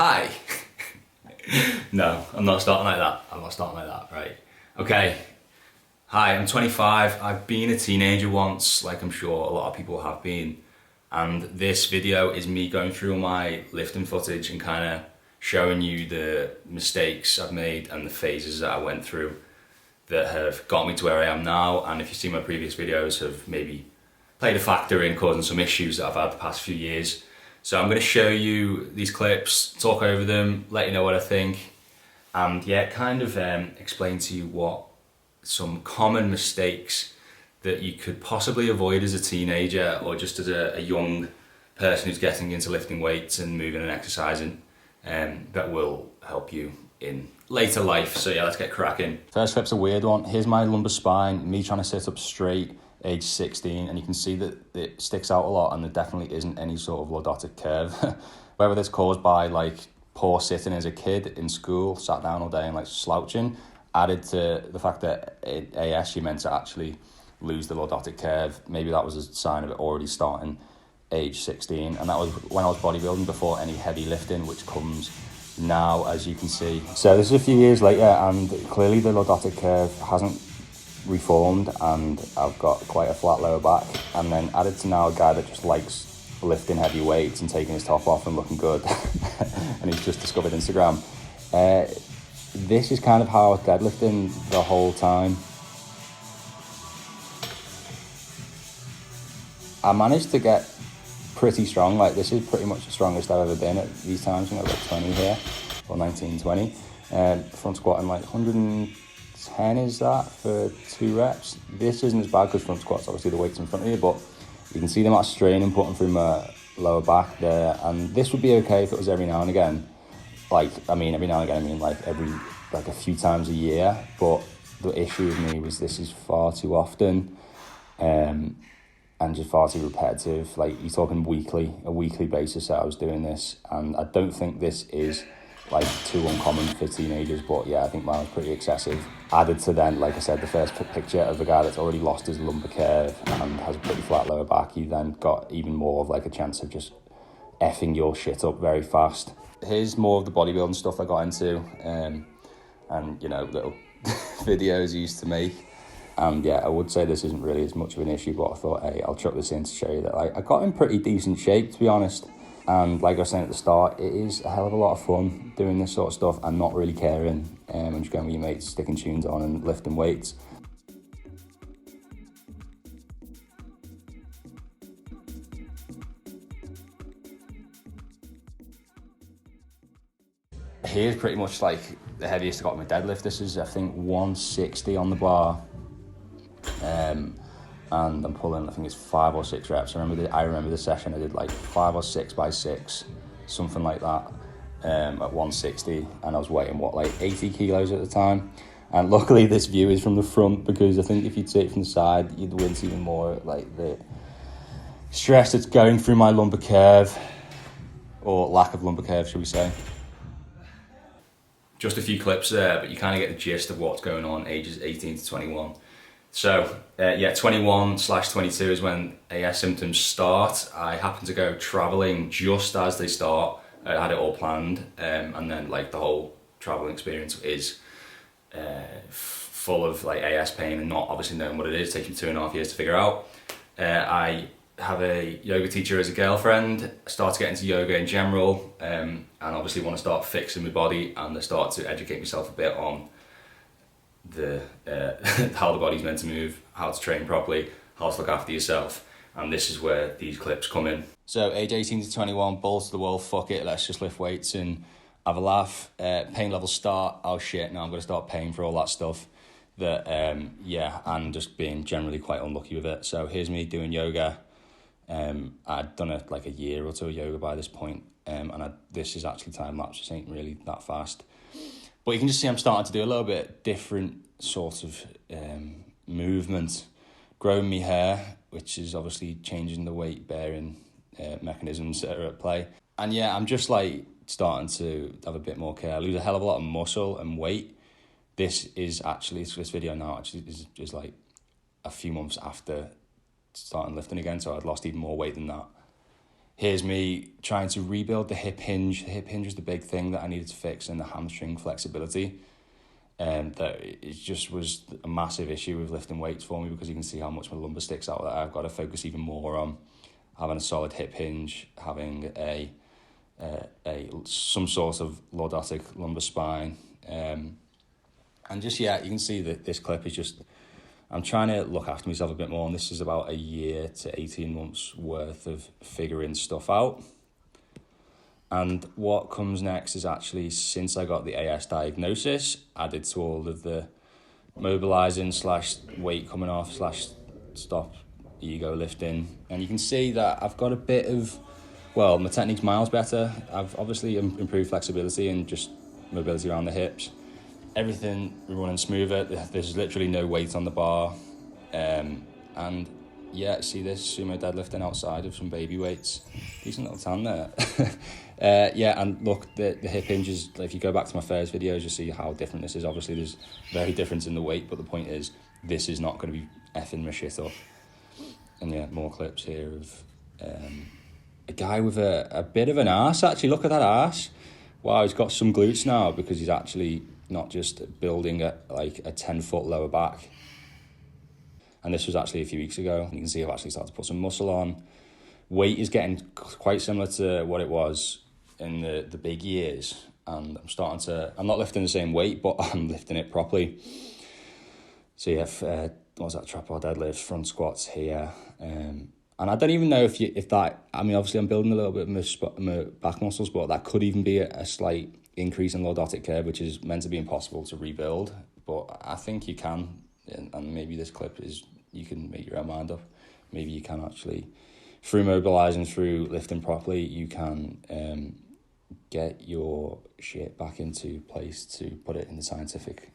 Hi. No, I'm not starting like that. Right. Okay. Hi, I'm 25. I've been a teenager once, like I'm sure a lot of people have been. And this video is me going through my lifting footage and kind of showing you the mistakes I've made and the phases that I went through that have got me to where I am now. And if you see my previous videos, have maybe played a factor in causing some issues that I've had the past few years. So I'm going to show you these clips, talk over them, let you know what I think, and yeah, kind of explain to you what some common mistakes that you could possibly avoid as a teenager or just as a young person who's getting into lifting weights and moving and exercising, that will help you in later life. So yeah, let's get cracking. First clip's a weird one. Here's my lumbar spine, me trying to sit up straight, age 16, and you can see that it sticks out a lot and there definitely isn't any sort of lordotic curve. Whether that's caused by like poor sitting as a kid in school, sat down all day and like slouching, added to the fact that at AS you're meant to actually lose the lordotic curve. Maybe that was a sign of it already starting age 16, and that was when I was bodybuilding before any heavy lifting, which comes now, as you can see. So this is a few years later and clearly the lordotic curve hasn't reformed and I've got quite a flat lower back, and then added to now a guy that just likes lifting heavy weights and taking his top off and looking good and he's just discovered Instagram. This is kind of how I was deadlifting the whole time. I managed to get pretty strong. Like, this is pretty much the strongest I've ever been at these times. I've got 20 here, or 19, 20. Front squatting like 110 is that for 2 reps. This isn't as bad because front squats, obviously the weight's in front of you, but you can see the amount of strain I'm putting through my lower back there. And this would be okay if it was every now and again. Like, I mean, every now and again, I mean like a few times a year. But the issue with me was this is far too often. And just far too repetitive. Like, you're talking a weekly basis that I was doing this, and I don't think this is like too uncommon for teenagers, but yeah, I think mine was pretty excessive. Added to then, like I said, the first picture of a guy that's already lost his lumbar curve and has a pretty flat lower back, he then got even more of like a chance of just effing your shit up very fast. Here's more of the bodybuilding stuff I got into, and you know, little videos I used to make. And yeah, I would say this isn't really as much of an issue, but I thought, hey, I'll chuck this in to show you that I got in pretty decent shape, to be honest. And like I was saying at the start, it is a hell of a lot of fun doing this sort of stuff and not really caring. And just going with your mates, sticking tunes on and lifting weights. Here's pretty much like the heaviest I got in my deadlift. This is, I think, 160 on the bar. And I'm pulling, I think it's 5 or 6 reps. I remember the session I did like 5 or 6 by 6, something like that, at 160, and I was weighing like 80 kilos at the time. And luckily this view is from the front, because I think if you'd see it from the side, you'd wince even more, like the stress that's going through my lumbar curve, or lack of lumbar curve, should we say. Just a few clips there, but you kind of get the gist of what's going on, ages 18 to 21. So, yeah, 21/22 is when AS symptoms start. I happen to go travelling just as they start. I had it all planned, and then like the whole travelling experience is full of like AS pain and not obviously knowing what it is. Taking 2.5 years to figure out. I have a yoga teacher as a girlfriend. I start to get into yoga in general, and obviously want to start fixing my body, and I start to educate myself a bit on the how the body's meant to move, how to train properly, how to look after yourself, and this is where these clips come in. So age 18 to 21, balls to the wall, fuck it, let's just lift weights and have a laugh. Pain levels start, oh shit, now I'm going to start paying for all that stuff. That yeah, and just being generally quite unlucky with it. So here's me doing yoga. I'd done it like a year or two of yoga by this point, and this is actually time lapse, this ain't really that fast. But you can just see I'm starting to do a little bit different sort of movement. Growing me hair, which is obviously changing the weight bearing mechanisms that are at play. And yeah, I'm just like starting to have a bit more care. I lose a hell of a lot of muscle and weight. This video now actually is like a few months after starting lifting again, so I'd lost even more weight than that. here's me trying to rebuild the hip hinge. The hip hinge was the big thing that I needed to fix, and the hamstring flexibility. That it just was a massive issue with lifting weights for me, because you can see how much my lumbar sticks out. That I've got to focus even more on having a solid hip hinge, having a some sort of lordotic lumbar spine, and just, yeah, you can see that this clip is just, I'm trying to look after myself a bit more, and this is about a year to 18 months worth of figuring stuff out. And what comes next is actually, since I got the AS diagnosis, added to all of the mobilizing / weight coming off / stop ego lifting, and you can see that I've got a bit of, well, my technique's miles better. I've obviously improved flexibility and just mobility around the hips. Everything running smoother. There's literally no weight on the bar, and yeah, see this sumo deadlifting outside of some baby weights. Decent little tan there. Yeah, and look, the hip hinges, if you go back to my first videos, you'll see how different this is. Obviously, there's very difference in the weight, but the point is, this is not going to be effing my shit up. And yeah, more clips here of a guy with a bit of an arse, actually. Look at that arse. Wow, he's got some glutes now, because he's actually not just building a 10-foot lower back. And this was actually a few weeks ago. You can see I've actually started to put some muscle on. Weight is getting quite similar to what it was in the big years. And I'm not lifting the same weight, but I'm lifting it properly. So yeah, what was that, trapod deadlift, front squats here. And I don't even know if that, I mean, obviously I'm building a little bit of my back muscles, but that could even be a slight increase in lordotic curve, which is meant to be impossible to rebuild. But I think you can, and maybe this clip is, you can make your own mind up. Maybe you can actually, through mobilizing, through lifting properly, you can get your shit back into place, to put it in the scientific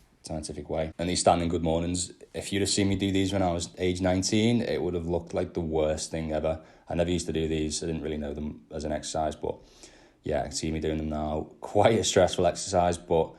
way. And these standing good mornings, if you'd have seen me do these when I was age 19, it would have looked like the worst thing ever. I never used to do these. I didn't really know them as an exercise, but yeah, I can see me doing them now. Quite a stressful exercise, but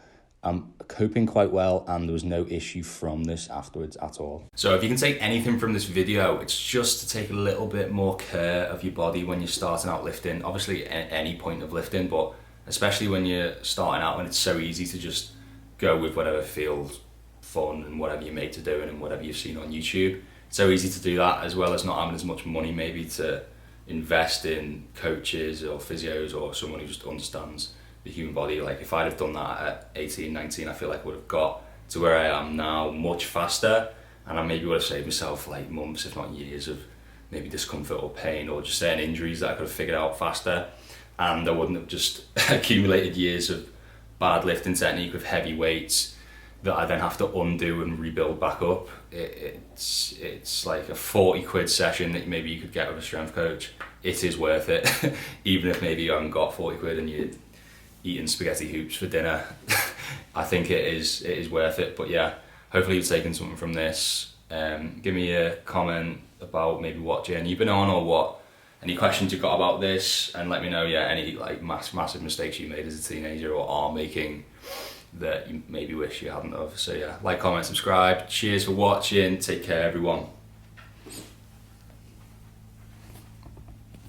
I'm coping quite well, and there was no issue from this afterwards at all. So if you can take anything from this video, it's just to take a little bit more care of your body when you're starting out lifting. Obviously, at any point of lifting, but especially when you're starting out, when it's so easy to just go with whatever feels fun and whatever your mates are doing and whatever you've seen on YouTube. It's so easy to do that, as well as not having as much money maybe to invest in coaches or physios or someone who just understands the human body. Like, if I'd have done that at 18, 19, I feel like I would have got to where I am now much faster, and I maybe would have saved myself like months, if not years, of maybe discomfort or pain or just certain injuries that I could have figured out faster, and I wouldn't have just accumulated years of bad lifting technique with heavy weights that I then have to undo and rebuild back up. It's like a 40 quid session that maybe you could get with a strength coach. It is worth it, even if maybe you haven't got 40 quid and you're eating spaghetti hoops for dinner. I think it is worth it. But yeah, hopefully you've taken something from this. Give me a comment about maybe what journey you've been on, or any questions you've got about this, and let me know, yeah, any like massive mistakes you made as a teenager or are making that you maybe wish you hadn't have. So yeah, like, comment, subscribe. Cheers for watching. Take care, everyone.